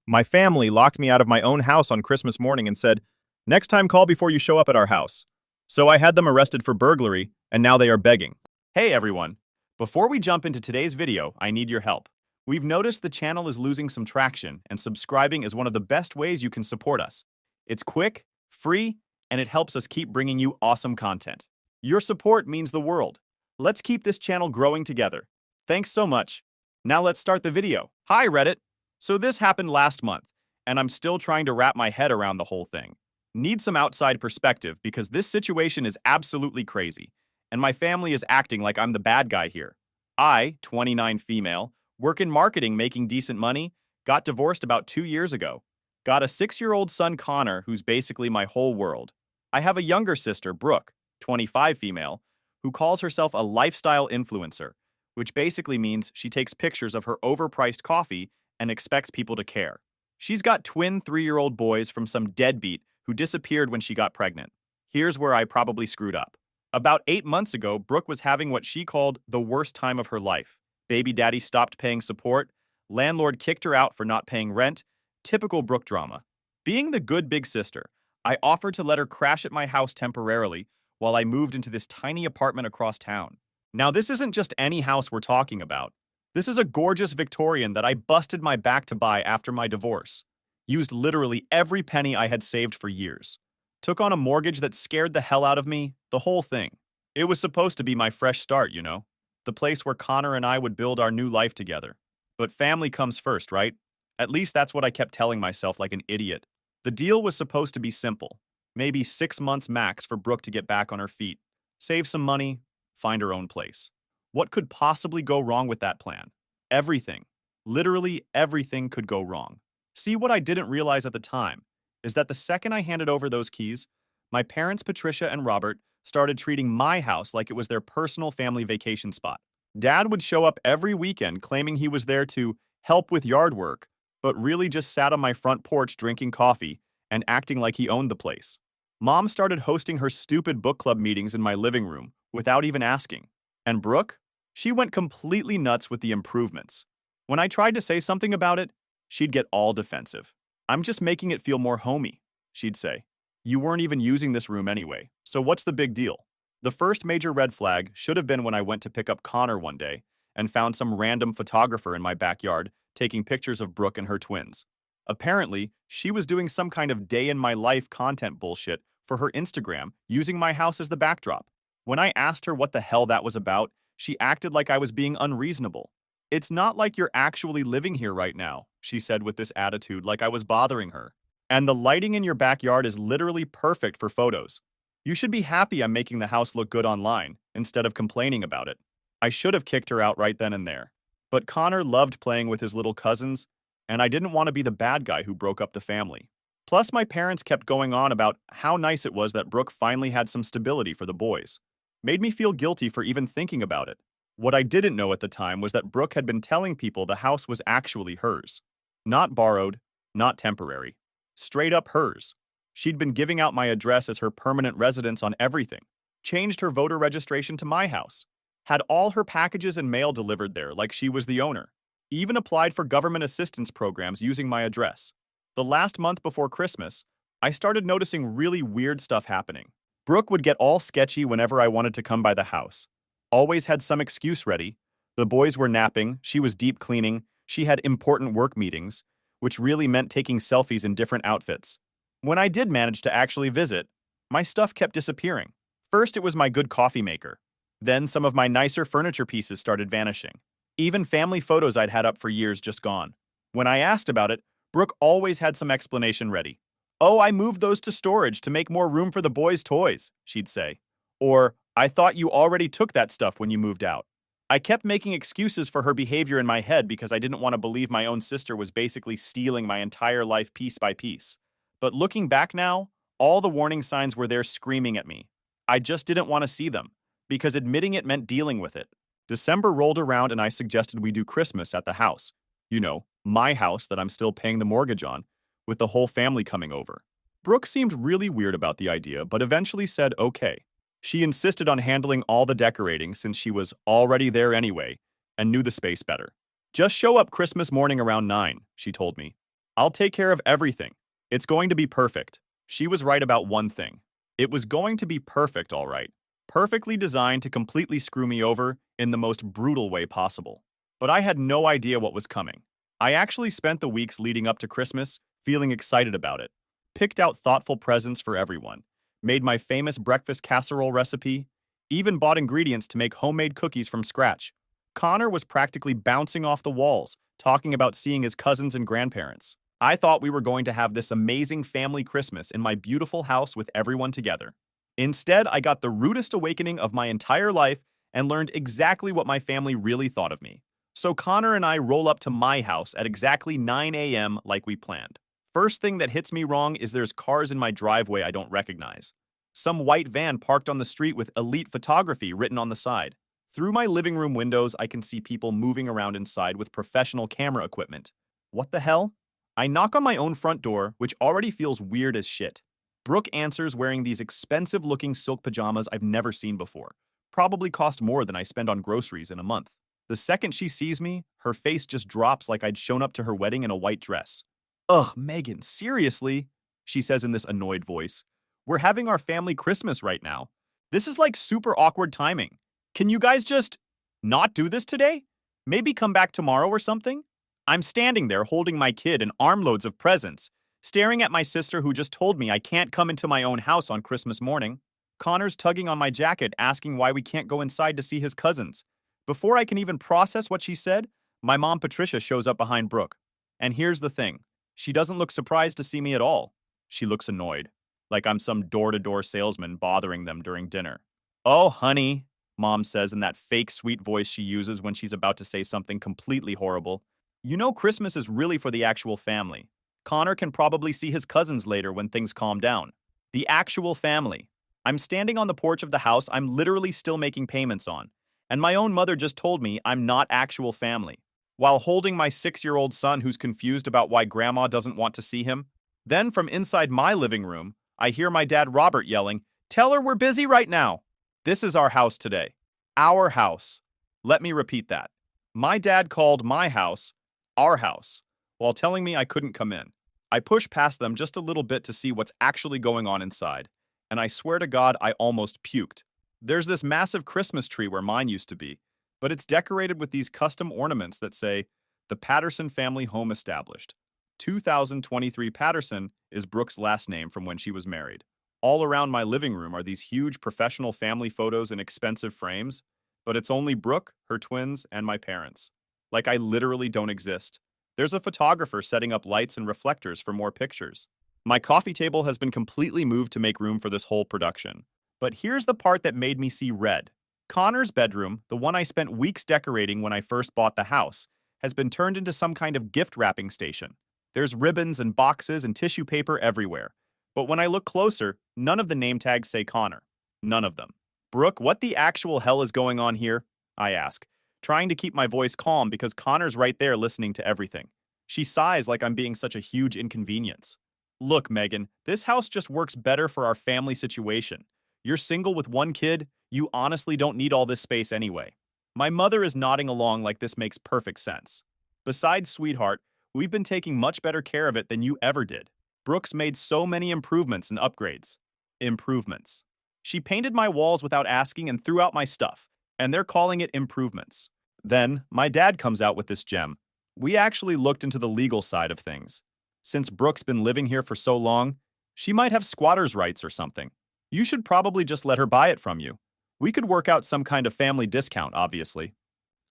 My family locked me out of my own house on Christmas morning and said, "Next time call before you show up at our house." So I had them arrested for burglary, and now they are begging. Hey everyone! Before we jump into today's video, I need your help. We've noticed the channel is losing some traction, and subscribing is one of the best ways you can support us. It's quick, free, and it helps us keep bringing you awesome content. Your support means the world. Let's keep this channel growing together. Thanks so much. Now let's start the video. Hi Reddit! So this happened last month, and I'm still trying to wrap my head around the whole thing. Need some outside perspective because this situation is absolutely crazy, and my family is acting like I'm the bad guy here. I, 29 female, work in marketing making decent money, got divorced about 2 years ago. Got a 6-year-old son Connor who's basically my whole world. I have a younger sister, Brooke, 25 female, who calls herself a lifestyle influencer, which basically means she takes pictures of her overpriced coffee and expects people to care. She's got twin 3-year-old boys from some deadbeat who disappeared when she got pregnant. Here's where I probably screwed up. About 8 months ago, Brooke was having what she called the worst time of her life. Baby daddy stopped paying support, landlord kicked her out for not paying rent, typical Brooke drama. Being the good big sister, I offered to let her crash at my house temporarily while I moved into this tiny apartment across town. Now, this isn't just any house we're talking about. This is a gorgeous Victorian that I busted my back to buy after my divorce. Used literally every penny I had saved for years. Took on a mortgage that scared the hell out of me, the whole thing. It was supposed to be my fresh start, you know? The place where Connor and I would build our new life together. But family comes first, right? At least that's what I kept telling myself like an idiot. The deal was supposed to be simple. Maybe 6 months max for Brooke to get back on her feet. Save some money, find her own place. What could possibly go wrong with that plan? Everything. Literally everything could go wrong. See, what I didn't realize at the time is that the second I handed over those keys, my parents, Patricia and Robert, started treating my house like it was their personal family vacation spot. Dad would show up every weekend claiming he was there to help with yard work, but really just sat on my front porch drinking coffee and acting like he owned the place. Mom started hosting her stupid book club meetings in my living room without even asking. And Brooke? She went completely nuts with the improvements. When I tried to say something about it, she'd get all defensive. "I'm just making it feel more homey," she'd say. "You weren't even using this room anyway, so what's the big deal?" The first major red flag should have been when I went to pick up Connor one day and found some random photographer in my backyard taking pictures of Brooke and her twins. Apparently, she was doing some kind of day-in-my-life content bullshit for her Instagram using my house as the backdrop. When I asked her what the hell that was about, she acted like I was being unreasonable. "It's not like you're actually living here right now," she said with this attitude like I was bothering her. "And the lighting in your backyard is literally perfect for photos. You should be happy I'm making the house look good online, instead of complaining about it." I should have kicked her out right then and there. But Connor loved playing with his little cousins, and I didn't want to be the bad guy who broke up the family. Plus, my parents kept going on about how nice it was that Brooke finally had some stability for the boys. Made me feel guilty for even thinking about it. What I didn't know at the time was that Brooke had been telling people the house was actually hers. Not borrowed, not temporary. Straight up hers. She'd been giving out my address as her permanent residence on everything. Changed her voter registration to my house. Had all her packages and mail delivered there like she was the owner. Even applied for government assistance programs using my address. The last month before Christmas, I started noticing really weird stuff happening. Brooke would get all sketchy whenever I wanted to come by the house. Always had some excuse ready. The boys were napping, she was deep cleaning, she had important work meetings, which really meant taking selfies in different outfits. When I did manage to actually visit, my stuff kept disappearing. First, it was my good coffee maker. Then some of my nicer furniture pieces started vanishing. Even family photos I'd had up for years just gone. When I asked about it, Brooke always had some explanation ready. "Oh, I moved those to storage to make more room for the boys' toys," she'd say. Or, "I thought you already took that stuff when you moved out." I kept making excuses for her behavior in my head because I didn't want to believe my own sister was basically stealing my entire life piece by piece. But looking back now, all the warning signs were there screaming at me. I just didn't want to see them, because admitting it meant dealing with it. December rolled around and I suggested we do Christmas at the house. You know, my house that I'm still paying the mortgage on, with the whole family coming over. Brooke seemed really weird about the idea, but eventually said okay. She insisted on handling all the decorating since she was already there anyway and knew the space better. "Just show up Christmas morning around 9, she told me. I'll take care of everything. It's going to be perfect. She was right about one thing. It was going to be perfect, all right. Perfectly designed to completely screw me over in the most brutal way possible. But I had no idea what was coming. I actually spent the weeks leading up to Christmas feeling excited about it, picked out thoughtful presents for everyone, made my famous breakfast casserole recipe, even bought ingredients to make homemade cookies from scratch. Connor was practically bouncing off the walls, talking about seeing his cousins and grandparents. I thought we were going to have this amazing family Christmas in my beautiful house with everyone together. Instead, I got the rudest awakening of my entire life and learned exactly what my family really thought of me. So Connor and I roll up to my house at exactly 9 a.m. like we planned. First thing that hits me wrong is there's cars in my driveway I don't recognize. Some white van parked on the street with Elite Photography written on the side. Through my living room windows, I can see people moving around inside with professional camera equipment. What the hell? I knock on my own front door, which already feels weird as shit. Brooke answers wearing these expensive-looking silk pajamas I've never seen before. Probably cost more than I spend on groceries in a month. The second she sees me, her face just drops like I'd shown up to her wedding in a white dress. Ugh, Megan, seriously? She says in this annoyed voice. We're having our family Christmas right now. This is like super awkward timing. Can you guys just not do this today? Maybe come back tomorrow or something? I'm standing there holding my kid and armloads of presents, staring at my sister who just told me I can't come into my own house on Christmas morning. Connor's tugging on my jacket, asking why we can't go inside to see his cousins. Before I can even process what she said, my mom Patricia shows up behind Brooke. And here's the thing. She doesn't look surprised to see me at all. She looks annoyed, like I'm some door-to-door salesman bothering them during dinner. Oh, honey, Mom says in that fake sweet voice she uses when she's about to say something completely horrible. You know Christmas is really for the actual family. Connor can probably see his cousins later when things calm down. The actual family. I'm standing on the porch of the house I'm literally still making payments on, and my own mother just told me I'm not actual family, while holding my 6-year-old son who's confused about why grandma doesn't want to see him. Then from inside my living room, I hear my dad Robert yelling, "Tell her we're busy right now." This is our house today. Our house. Let me repeat that. My dad called my house our house, while telling me I couldn't come in. I push past them just a little bit to see what's actually going on inside, and I swear to God I almost puked. There's this massive Christmas tree where mine used to be, but it's decorated with these custom ornaments that say, "The Patterson Family Home Established." 2023 Patterson is Brooke's last name from when she was married. All around my living room are these huge professional family photos in expensive frames, but it's only Brooke, her twins, and my parents. Like I literally don't exist. There's a photographer setting up lights and reflectors for more pictures. My coffee table has been completely moved to make room for this whole production. But here's the part that made me see red. Connor's bedroom, the one I spent weeks decorating when I first bought the house, has been turned into some kind of gift wrapping station. There's ribbons and boxes and tissue paper everywhere. But when I look closer, none of the name tags say Connor. None of them. Brooke, what the actual hell is going on here? I ask, trying to keep my voice calm because Connor's right there listening to everything. She sighs like I'm being such a huge inconvenience. Look, Megan, this house just works better for our family situation. You're single with one kid, you honestly don't need all this space anyway. My mother is nodding along like this makes perfect sense. Besides, sweetheart, we've been taking much better care of it than you ever did. Brooks made so many improvements and upgrades. Improvements. She painted my walls without asking and threw out my stuff, and they're calling it improvements. Then, my dad comes out with this gem. We actually looked into the legal side of things. Since Brooke's been living here for so long, she might have squatter's rights or something. You should probably just let her buy it from you. We could work out some kind of family discount, obviously.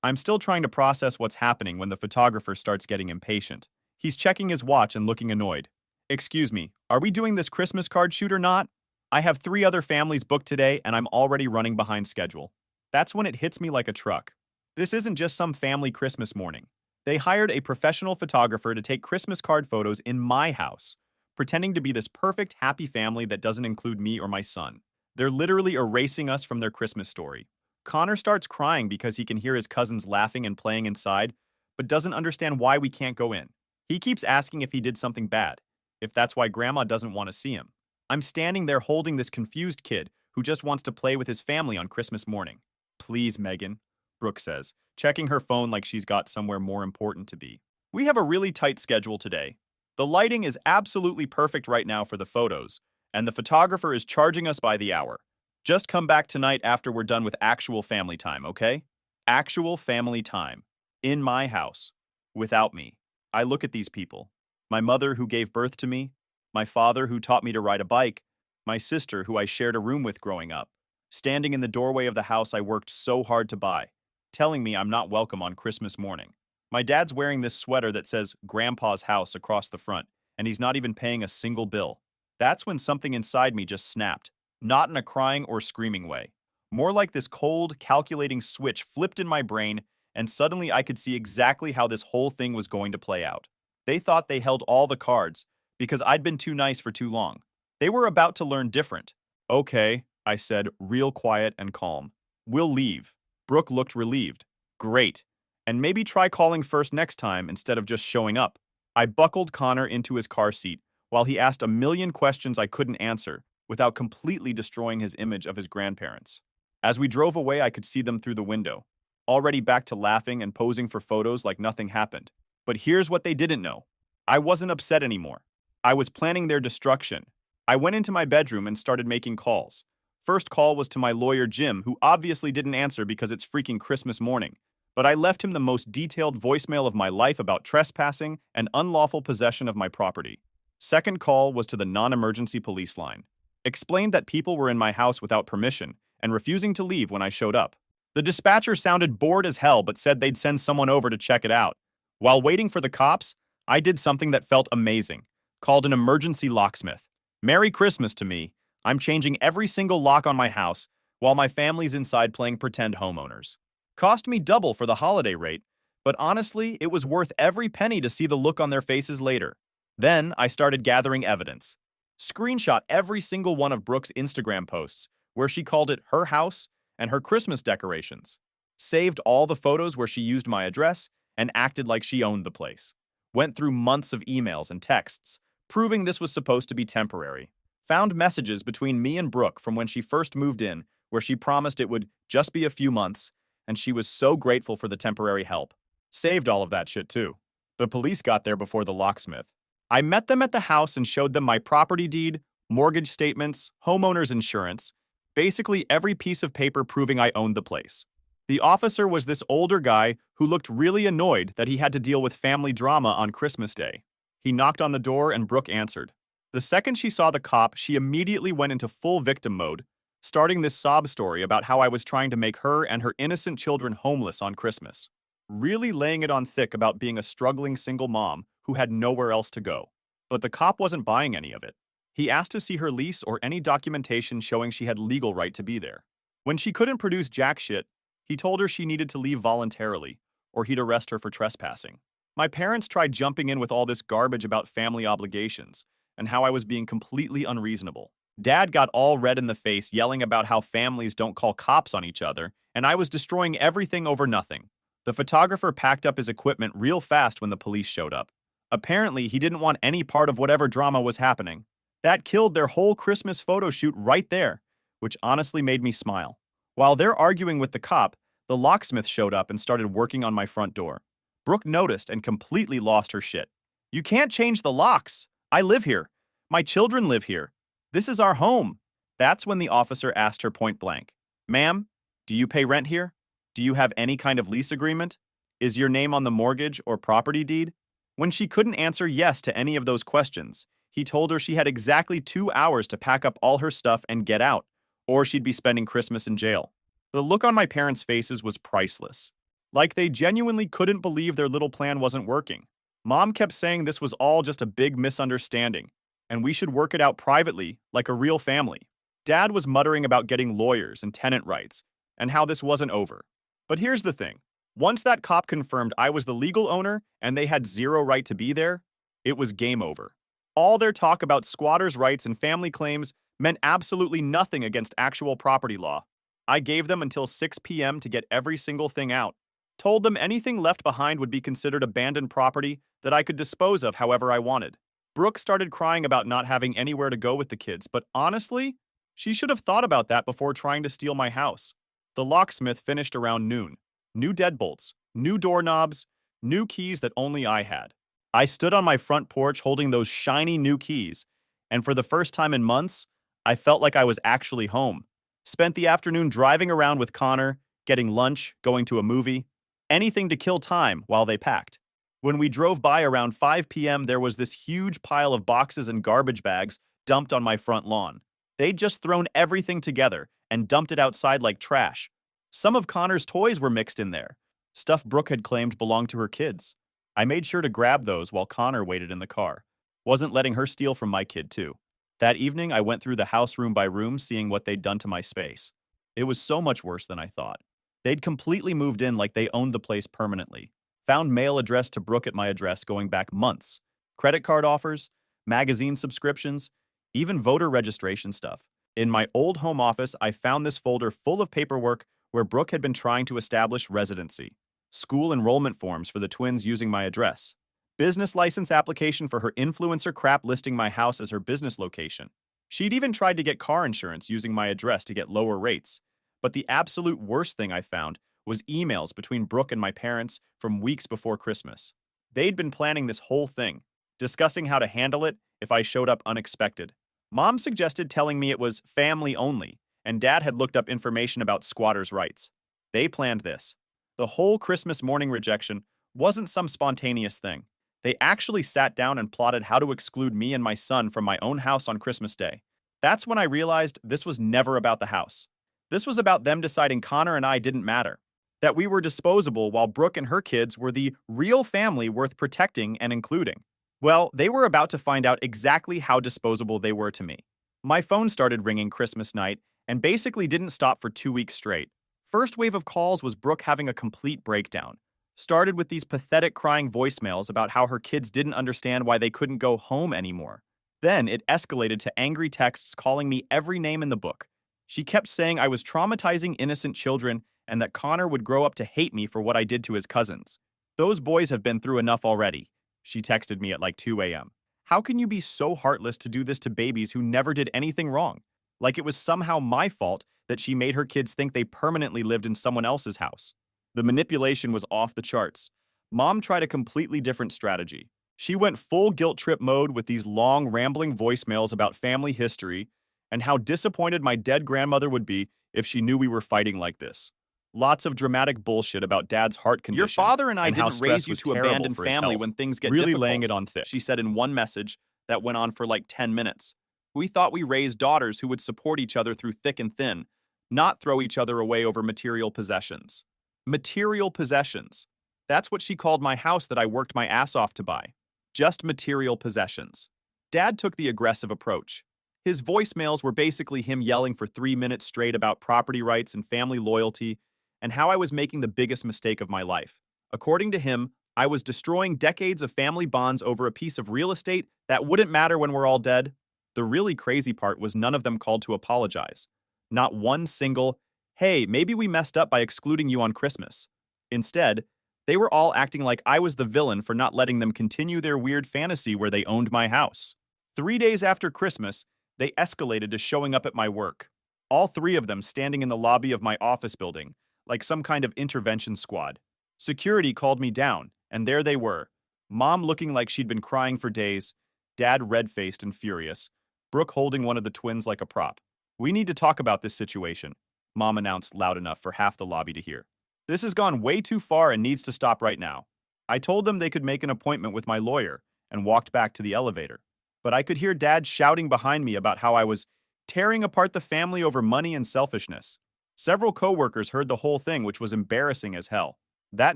I'm still trying to process what's happening when the photographer starts getting impatient. He's checking his watch and looking annoyed. Excuse me, are we doing this Christmas card shoot or not? I have 3 other families booked today and I'm already running behind schedule. That's when it hits me like a truck. This isn't just some family Christmas morning. They hired a professional photographer to take Christmas card photos in my house, pretending to be this perfect, happy family that doesn't include me or my son. They're literally erasing us from their Christmas story. Connor starts crying because he can hear his cousins laughing and playing inside, but doesn't understand why we can't go in. He keeps asking if he did something bad, if that's why Grandma doesn't want to see him. I'm standing there holding this confused kid who just wants to play with his family on Christmas morning. Please, Megan, Brooke says, checking her phone like she's got somewhere more important to be. We have a really tight schedule today. The lighting is absolutely perfect right now for the photos, and the photographer is charging us by the hour. Just come back tonight after we're done with actual family time, okay? Actual family time. In my house. Without me. I look at these people. My mother who gave birth to me, my father who taught me to ride a bike, my sister who I shared a room with growing up, standing in the doorway of the house I worked so hard to buy, telling me I'm not welcome on Christmas morning. My dad's wearing this sweater that says Grandpa's house across the front, and he's not even paying a single bill. That's when something inside me just snapped, not in a crying or screaming way. More like this cold, calculating switch flipped in my brain, and suddenly I could see exactly how this whole thing was going to play out. They thought they held all the cards, because I'd been too nice for too long. They were about to learn different. Okay, I said, real quiet and calm. We'll leave. Brooke looked relieved. Great. And maybe try calling first next time instead of just showing up. I buckled Connor into his car seat while he asked a million questions I couldn't answer without completely destroying his image of his grandparents. As we drove away, I could see them through the window, already back to laughing and posing for photos like nothing happened. But here's what they didn't know. I wasn't upset anymore. I was planning their destruction. I went into my bedroom and started making calls. First call was to my lawyer Jim, who obviously didn't answer because it's freaking Christmas morning. But I left him the most detailed voicemail of my life about trespassing and unlawful possession of my property. Second call was to the non-emergency police line. Explained that people were in my house without permission and refusing to leave when I showed up. The dispatcher sounded bored as hell but said they'd send someone over to check it out. While waiting for the cops, I did something that felt amazing, called an emergency locksmith. Merry Christmas to me. I'm changing every single lock on my house while my family's inside playing pretend homeowners. Cost me double for the holiday rate, but honestly, it was worth every penny to see the look on their faces later. Then I started gathering evidence. Screenshot every single one of Brooke's Instagram posts where she called it her house and her Christmas decorations. Saved all the photos where she used my address and acted like she owned the place. Went through months of emails and texts, proving this was supposed to be temporary. Found messages between me and Brooke from when she first moved in where she promised it would just be a few months, and she was so grateful for the temporary help. Saved all of that shit too. The police got there before the locksmith. I met them at the house and showed them my property deed, mortgage statements, homeowner's insurance, basically every piece of paper proving I owned the place. The officer was this older guy who looked really annoyed that he had to deal with family drama on Christmas Day. He knocked on the door and Brooke answered. The second she saw the cop, she immediately went into full victim mode, starting this sob story about how I was trying to make her and her innocent children homeless on Christmas. Really laying it on thick about being a struggling single mom who had nowhere else to go. But the cop wasn't buying any of it. He asked to see her lease or any documentation showing she had legal right to be there. When she couldn't produce jack shit, he told her she needed to leave voluntarily, or he'd arrest her for trespassing. My parents tried jumping in with all this garbage about family obligations and how I was being completely unreasonable. Dad got all red in the face yelling about how families don't call cops on each other, and I was destroying everything over nothing. The photographer packed up his equipment real fast when the police showed up. Apparently, he didn't want any part of whatever drama was happening. That killed their whole Christmas photo shoot right there, which honestly made me smile. While they're arguing with the cop, the locksmith showed up and started working on my front door. Brooke noticed and completely lost her shit. You can't change the locks. I live here. My children live here. This is our home. That's when the officer asked her point blank, Ma'am, do you pay rent here? Do you have any kind of lease agreement? Is your name on the mortgage or property deed? When she couldn't answer yes to any of those questions, he told her she had exactly 2 hours to pack up all her stuff and get out, or she'd be spending Christmas in jail. The look on my parents' faces was priceless. Like they genuinely couldn't believe their little plan wasn't working. Mom kept saying this was all just a big misunderstanding, and we should work it out privately, like a real family. Dad was muttering about getting lawyers and tenant rights, and how this wasn't over. But here's the thing. Once that cop confirmed I was the legal owner and they had zero right to be there, it was game over. All their talk about squatters' rights and family claims meant absolutely nothing against actual property law. I gave them until 6 p.m. to get every single thing out. Told them anything left behind would be considered abandoned property that I could dispose of however I wanted. Brooke started crying about not having anywhere to go with the kids, but honestly, she should have thought about that before trying to steal my house. The locksmith finished around noon. New deadbolts, new doorknobs, new keys that only I had. I stood on my front porch holding those shiny new keys, and for the first time in months, I felt like I was actually home. Spent the afternoon driving around with Connor, getting lunch, going to a movie, anything to kill time while they packed. When we drove by around 5 p.m., there was this huge pile of boxes and garbage bags dumped on my front lawn. They'd just thrown everything together and dumped it outside like trash. Some of Connor's toys were mixed in there, stuff Brooke had claimed belonged to her kids. I made sure to grab those while Connor waited in the car. Wasn't letting her steal from my kid, too. That evening, I went through the house room by room, seeing what they'd done to my space. It was so much worse than I thought. They'd completely moved in like they owned the place permanently. Found mail addressed to Brooke at my address going back months. Credit card offers, magazine subscriptions, even voter registration stuff. In my old home office, I found this folder full of paperwork where Brooke had been trying to establish residency. School enrollment forms for the twins using my address. Business license application for her influencer crap listing my house as her business location. She'd even tried to get car insurance using my address to get lower rates. But the absolute worst thing I found was emails between Brooke and my parents from weeks before Christmas. They'd been planning this whole thing, discussing how to handle it if I showed up unexpected. Mom suggested telling me it was family only, and Dad had looked up information about squatters' rights. They planned this. The whole Christmas morning rejection wasn't some spontaneous thing. They actually sat down and plotted how to exclude me and my son from my own house on Christmas Day. That's when I realized this was never about the house. This was about them deciding Connor and I didn't matter, that we were disposable while Brooke and her kids were the real family worth protecting and including. Well, they were about to find out exactly how disposable they were to me. My phone started ringing Christmas night and basically didn't stop for 2 weeks straight. First wave of calls was Brooke having a complete breakdown. Started with these pathetic crying voicemails about how her kids didn't understand why they couldn't go home anymore. Then it escalated to angry texts calling me every name in the book. She kept saying I was traumatizing innocent children and that Connor would grow up to hate me for what I did to his cousins. Those boys have been through enough already, she texted me at like 2 a.m. How can you be so heartless to do this to babies who never did anything wrong? Like it was somehow my fault that she made her kids think they permanently lived in someone else's house. The manipulation was off the charts. Mom tried a completely different strategy. She went full guilt trip mode with these long, rambling voicemails about family history and how disappointed my dead grandmother would be if she knew we were fighting like this. Lots of dramatic bullshit about Dad's heart condition. Your father and I how didn't raise stress you was to terrible abandon for his family health. when things get Really difficult, laying it on thick. she said in one message that went on for like 10 minutes. We thought we raised daughters who would support each other through thick and thin, not throw each other away over material possessions. Material possessions. That's what she called my house that I worked my ass off to buy. Just material possessions. Dad took the aggressive approach. His voicemails were basically him yelling for 3 minutes straight about property rights and family loyalty and how I was making the biggest mistake of my life. According to him, I was destroying decades of family bonds over a piece of real estate that wouldn't matter when we're all dead. The really crazy part was none of them called to apologize. Not one single, hey, maybe we messed up by excluding you on Christmas. Instead, they were all acting like I was the villain for not letting them continue their weird fantasy where they owned my house. 3 days after Christmas, they escalated to showing up at my work. All 3 of them standing in the lobby of my office building, like some kind of intervention squad. Security called me down, and there they were. Mom looking like she'd been crying for days, Dad red-faced and furious, Brooke holding one of the twins like a prop. We need to talk about this situation, Mom announced loud enough for half the lobby to hear. This has gone way too far and needs to stop right now. I told them they could make an appointment with my lawyer and walked back to the elevator. But I could hear Dad shouting behind me about how I was tearing apart the family over money and selfishness. Several coworkers heard the whole thing, which was embarrassing as hell. That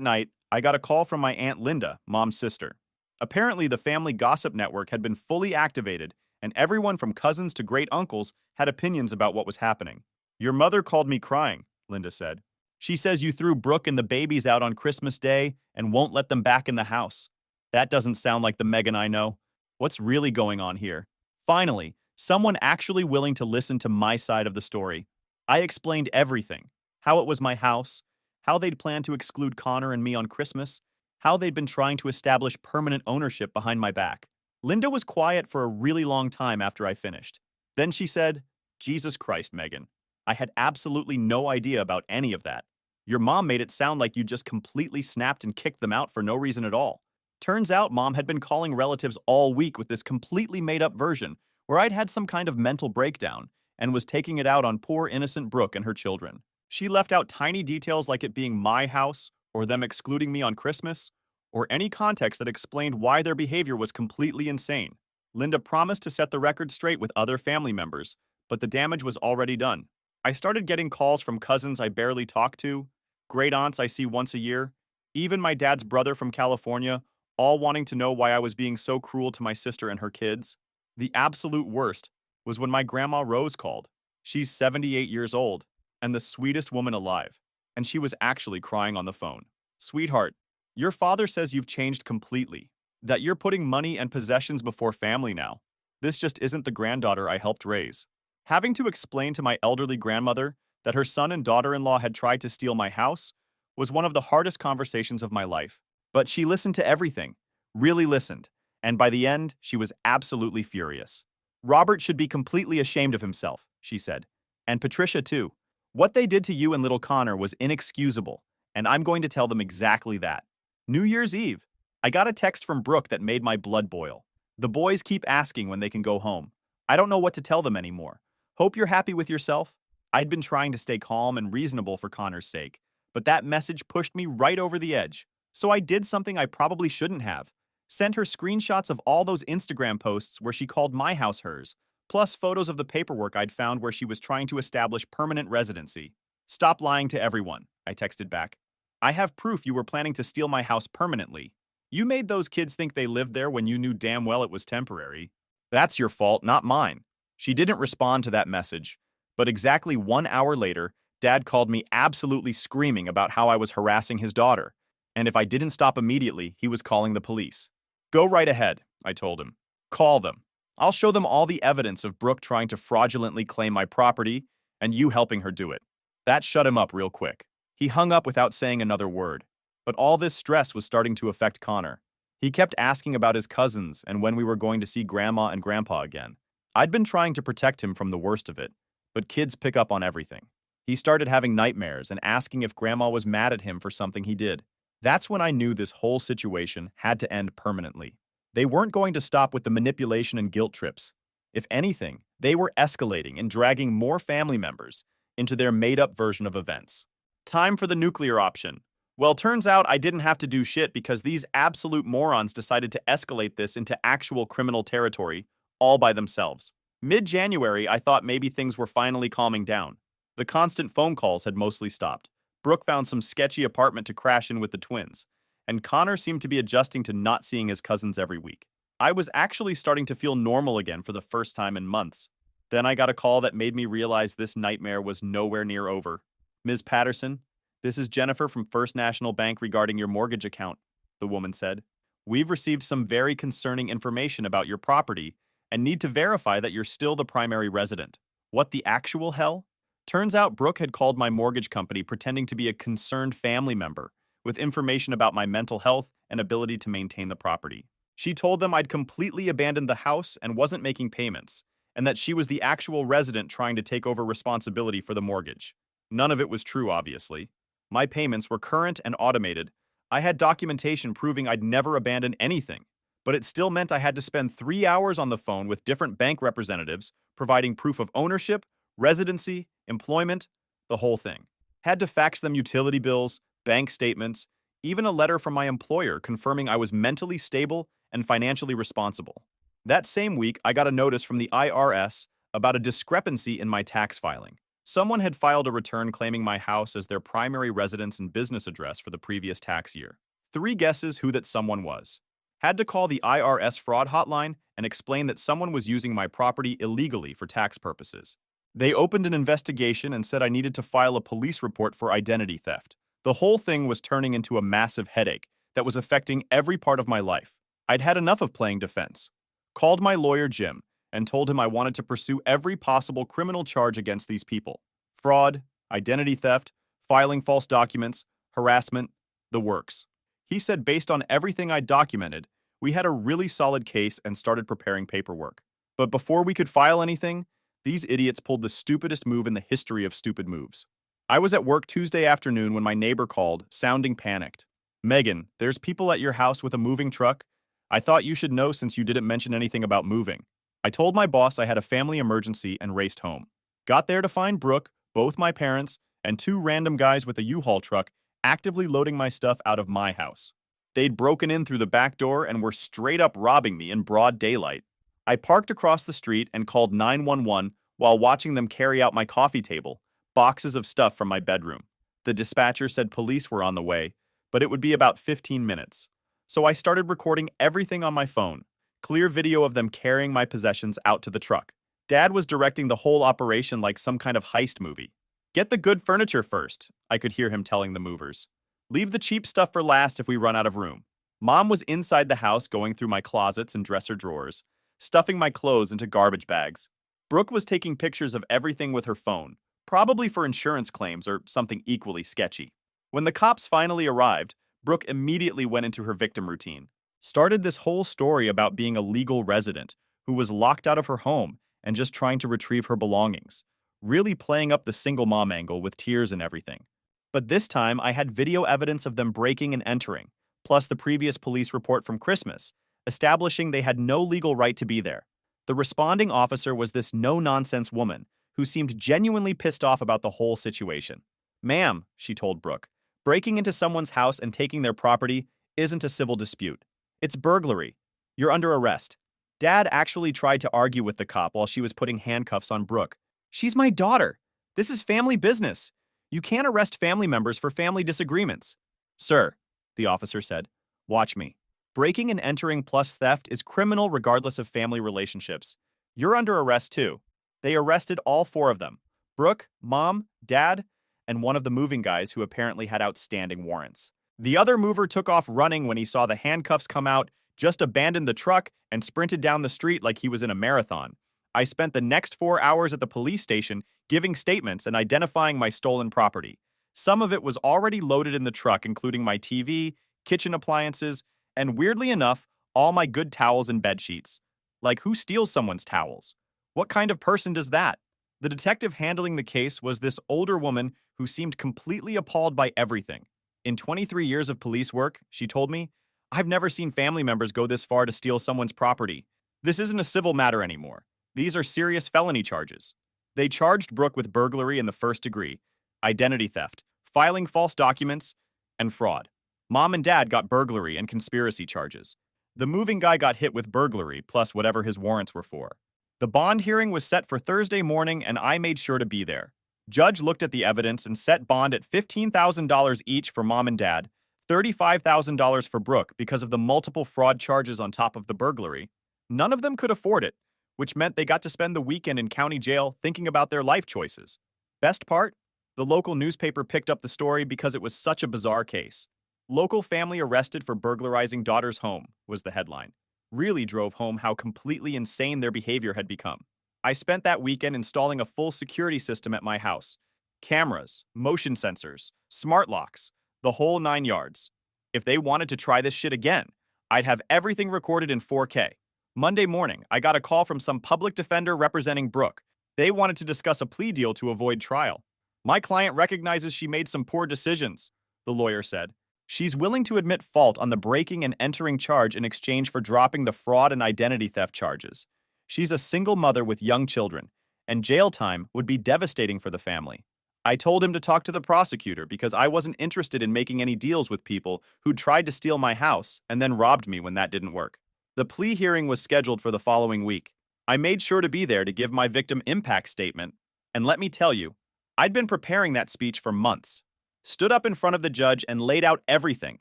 night, I got a call from my Aunt Linda, Mom's sister. Apparently, the family gossip network had been fully activated, and everyone from cousins to great uncles had opinions about what was happening. Your mother called me crying, Linda said. She says you threw Brooke and the babies out on Christmas Day and won't let them back in the house. That doesn't sound like the Megan I know. What's really going on here? Finally, someone actually willing to listen to my side of the story. I explained everything. How it was my house, how they'd planned to exclude Connor and me on Christmas, how they'd been trying to establish permanent ownership behind my back. Linda was quiet for a really long time after I finished. Then she said, Jesus Christ, Megan. I had absolutely no idea about any of that. Your mom made it sound like you just completely snapped and kicked them out for no reason at all. Turns out Mom had been calling relatives all week with this completely made-up version where I'd had some kind of mental breakdown and was taking it out on poor innocent Brooke and her children. She left out tiny details like it being my house, or them excluding me on Christmas, or any context that explained why their behavior was completely insane. Linda promised to set the record straight with other family members, but the damage was already done. I started getting calls from cousins I barely talk to, great aunts I see once a year, even my dad's brother from California, all wanting to know why I was being so cruel to my sister and her kids. The absolute worst was when my grandma Rose called. She's 78 years old and the sweetest woman alive, and she was actually crying on the phone. Sweetheart, your father says you've changed completely, that you're putting money and possessions before family now. This just isn't the granddaughter I helped raise. Having to explain to my elderly grandmother that her son and daughter-in-law had tried to steal my house was one of the hardest conversations of my life. But she listened to everything, really listened, and by the end, she was absolutely furious. Robert should be completely ashamed of himself, she said. And Patricia, too. What they did to you and little Connor was inexcusable, and I'm going to tell them exactly that. New Year's Eve, I got a text from Brooke that made my blood boil. The boys keep asking when they can go home. I don't know what to tell them anymore. Hope you're happy with yourself. I'd been trying to stay calm and reasonable for Connor's sake, but that message pushed me right over the edge. So I did something I probably shouldn't have. Sent her screenshots of all those Instagram posts where she called my house hers, plus photos of the paperwork I'd found where she was trying to establish permanent residency. Stop lying to everyone, I texted back. I have proof you were planning to steal my house permanently. You made those kids think they lived there when you knew damn well it was temporary. That's your fault, not mine. She didn't respond to that message, but exactly 1 hour later, Dad called me absolutely screaming about how I was harassing his daughter, and if I didn't stop immediately, he was calling the police. Go right ahead, I told him. Call them. I'll show them all the evidence of Brooke trying to fraudulently claim my property and you helping her do it. That shut him up real quick. He hung up without saying another word. But all this stress was starting to affect Connor. He kept asking about his cousins and when we were going to see Grandma and Grandpa again. I'd been trying to protect him from the worst of it, but kids pick up on everything. He started having nightmares and asking if Grandma was mad at him for something he did. That's when I knew this whole situation had to end permanently. They weren't going to stop with the manipulation and guilt trips. If anything, they were escalating and dragging more family members into their made-up version of events. Time for the nuclear option. Well, turns out I didn't have to do shit because these absolute morons decided to escalate this into actual criminal territory all by themselves. Mid-January, I thought maybe things were finally calming down. The constant phone calls had mostly stopped. Brooke found some sketchy apartment to crash in with the twins, and Connor seemed to be adjusting to not seeing his cousins every week. I was actually starting to feel normal again for the first time in months. Then I got a call that made me realize this nightmare was nowhere near over. Ms. Patterson, this is Jennifer from First National Bank regarding your mortgage account, the woman said. We've received some very concerning information about your property and need to verify that you're still the primary resident. What the actual hell? Turns out Brooke had called my mortgage company pretending to be a concerned family member with information about my mental health and ability to maintain the property. She told them I'd completely abandoned the house and wasn't making payments, and that she was the actual resident trying to take over responsibility for the mortgage. None of it was true, obviously. My payments were current and automated. I had documentation proving I'd never abandoned anything, but it still meant I had to spend 3 hours on the phone with different bank representatives, providing proof of ownership, residency, employment, the whole thing. Had to fax them utility bills, bank statements, even a letter from my employer confirming I was mentally stable and financially responsible. That same week, I got a notice from the IRS about a discrepancy in my tax filing. Someone had filed a return claiming my house as their primary residence and business address for the previous tax year. 3 guesses who that someone was. Had to call the IRS fraud hotline and explain that someone was using my property illegally for tax purposes. They opened an investigation and said I needed to file a police report for identity theft. The whole thing was turning into a massive headache that was affecting every part of my life. I'd had enough of playing defense. Called my lawyer, Jim, and told him I wanted to pursue every possible criminal charge against these people. Fraud, identity theft, filing false documents, harassment, the works. He said based on everything I'd documented, we had a really solid case and started preparing paperwork. But before we could file anything, these idiots pulled the stupidest move in the history of stupid moves. I was at work Tuesday afternoon when my neighbor called, sounding panicked. Megan, there's people at your house with a moving truck. I thought you should know since you didn't mention anything about moving. I told my boss I had a family emergency and raced home. Got there to find Brooke, both my parents, and two random guys with a U-Haul truck actively loading my stuff out of my house. They'd broken in through the back door and were straight up robbing me in broad daylight. I parked across the street and called 911 while watching them carry out my coffee table, boxes of stuff from my bedroom. The dispatcher said police were on the way, but it would be about 15 minutes. So I started recording everything on my phone, clear video of them carrying my possessions out to the truck. Dad was directing the whole operation like some kind of heist movie. Get the good furniture first, I could hear him telling the movers. Leave the cheap stuff for last if we run out of room. Mom was inside the house going through my closets and dresser drawers, stuffing my clothes into garbage bags. Brooke was taking pictures of everything with her phone, probably for insurance claims or something equally sketchy. When the cops finally arrived, Brooke immediately went into her victim routine. Started this whole story about being a legal resident who was locked out of her home and just trying to retrieve her belongings, really playing up the single mom angle with tears and everything. But this time, I had video evidence of them breaking and entering, plus the previous police report from Christmas, establishing they had no legal right to be there. The responding officer was this no-nonsense woman who seemed genuinely pissed off about the whole situation. Ma'am, she told Brooke, breaking into someone's house and taking their property isn't a civil dispute. It's burglary. You're under arrest. Dad actually tried to argue with the cop while she was putting handcuffs on Brooke. She's my daughter. This is family business. You can't arrest family members for family disagreements. Sir, the officer said, watch me. Breaking and entering plus theft is criminal regardless of family relationships. You're under arrest too. They arrested all four of them. Brooke, Mom, Dad, and one of the moving guys who apparently had outstanding warrants. The other mover took off running when he saw the handcuffs come out, just abandoned the truck, and sprinted down the street like he was in a marathon. I spent the next 4 hours at the police station giving statements and identifying my stolen property. Some of it was already loaded in the truck, including my TV, kitchen appliances, and weirdly enough, all my good towels and bed sheets. Like, who steals someone's towels? What kind of person does that? The detective handling the case was this older woman who seemed completely appalled by everything. In 23 years of police work, she told me, I've never seen family members go this far to steal someone's property. This isn't a civil matter anymore. These are serious felony charges. They charged Brooke with burglary in the first degree, identity theft, filing false documents, and fraud. Mom and Dad got burglary and conspiracy charges. The moving guy got hit with burglary, plus whatever his warrants were for. The bond hearing was set for Thursday morning, and I made sure to be there. Judge looked at the evidence and set bond at $15,000 each for Mom and Dad, $35,000 for Brooke because of the multiple fraud charges on top of the burglary. None of them could afford it, which meant they got to spend the weekend in county jail thinking about their life choices. Best part? The local newspaper picked up the story because it was such a bizarre case. Local family arrested for burglarizing daughter's home, was the headline. Really drove home how completely insane their behavior had become. I spent that weekend installing a full security system at my house. Cameras, motion sensors, smart locks, the whole 9 yards. If they wanted to try this shit again, I'd have everything recorded in 4K. Monday morning, I got a call from some public defender representing Brooke. They wanted to discuss a plea deal to avoid trial. My client recognizes she made some poor decisions, the lawyer said. She's willing to admit fault on the breaking and entering charge in exchange for dropping the fraud and identity theft charges. She's a single mother with young children, and jail time would be devastating for the family. I told him to talk to the prosecutor because I wasn't interested in making any deals with people who tried to steal my house and then robbed me when that didn't work. The plea hearing was scheduled for the following week. I made sure to be there to give my victim impact statement, and let me tell you, I'd been preparing that speech for months. Stood up in front of the judge and laid out everything.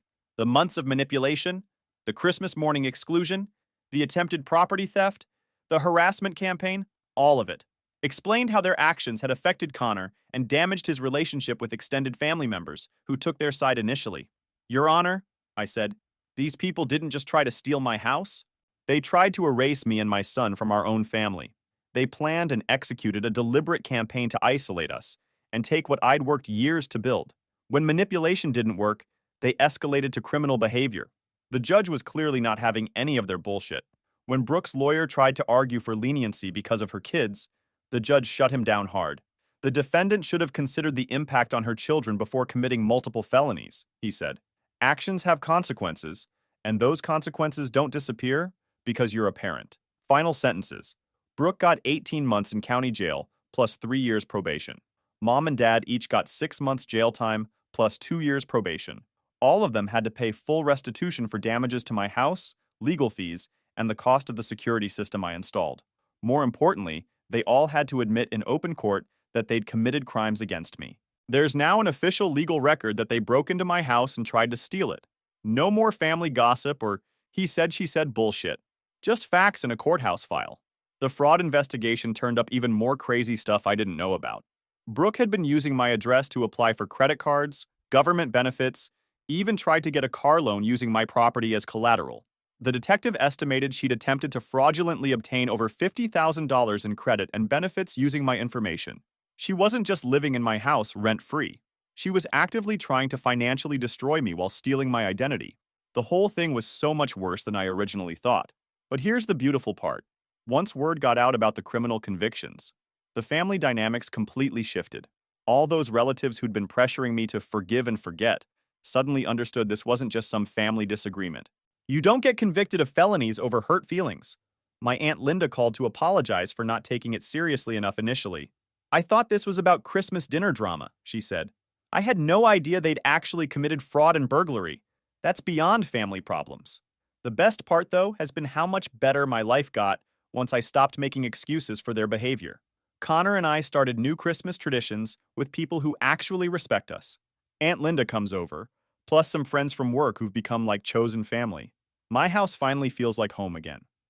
The months of manipulation, the Christmas morning exclusion, the attempted property theft, the harassment campaign, all of it. Explained how their actions had affected Connor and damaged his relationship with extended family members who took their side initially. Your Honor, I said, these people didn't just try to steal my house. They tried to erase me and my son from our own family. They planned and executed a deliberate campaign to isolate us and take what I'd worked years to build. When manipulation didn't work, they escalated to criminal behavior. The judge was clearly not having any of their bullshit. When Brooke's lawyer tried to argue for leniency because of her kids, the judge shut him down hard. The defendant should have considered the impact on her children before committing multiple felonies, he said. Actions have consequences, and those consequences don't disappear because you're a parent. Final sentences. Brooke got 18 months in county jail plus 3 years probation. Mom and dad each got 6 months jail time plus 2 years probation. All of them had to pay full restitution for damages to my house, legal fees, and the cost of the security system I installed. More importantly, they all had to admit in open court that they'd committed crimes against me. There's now an official legal record that they broke into my house and tried to steal it. No more family gossip or he said she said bullshit. Just facts in a courthouse file. The fraud investigation turned up even more crazy stuff I didn't know about. Brooke had been using my address to apply for credit cards, government benefits, even tried to get a car loan using my property as collateral. The detective estimated she'd attempted to fraudulently obtain over $50,000 in credit and benefits using my information. She wasn't just living in my house rent-free. She was actively trying to financially destroy me while stealing my identity. The whole thing was so much worse than I originally thought. But here's the beautiful part. Once word got out about the criminal convictions, the family dynamics completely shifted. All those relatives who'd been pressuring me to forgive and forget suddenly understood this wasn't just some family disagreement. You don't get convicted of felonies over hurt feelings. My Aunt Linda called to apologize for not taking it seriously enough initially. I thought this was about Christmas dinner drama, she said. I had no idea they'd actually committed fraud and burglary. That's beyond family problems. The best part, though, has been how much better my life got once I stopped making excuses for their behavior. Connor and I started new Christmas traditions with people who actually respect us. Aunt Linda comes over, plus some friends from work who've become like chosen family. My house finally feels like home again.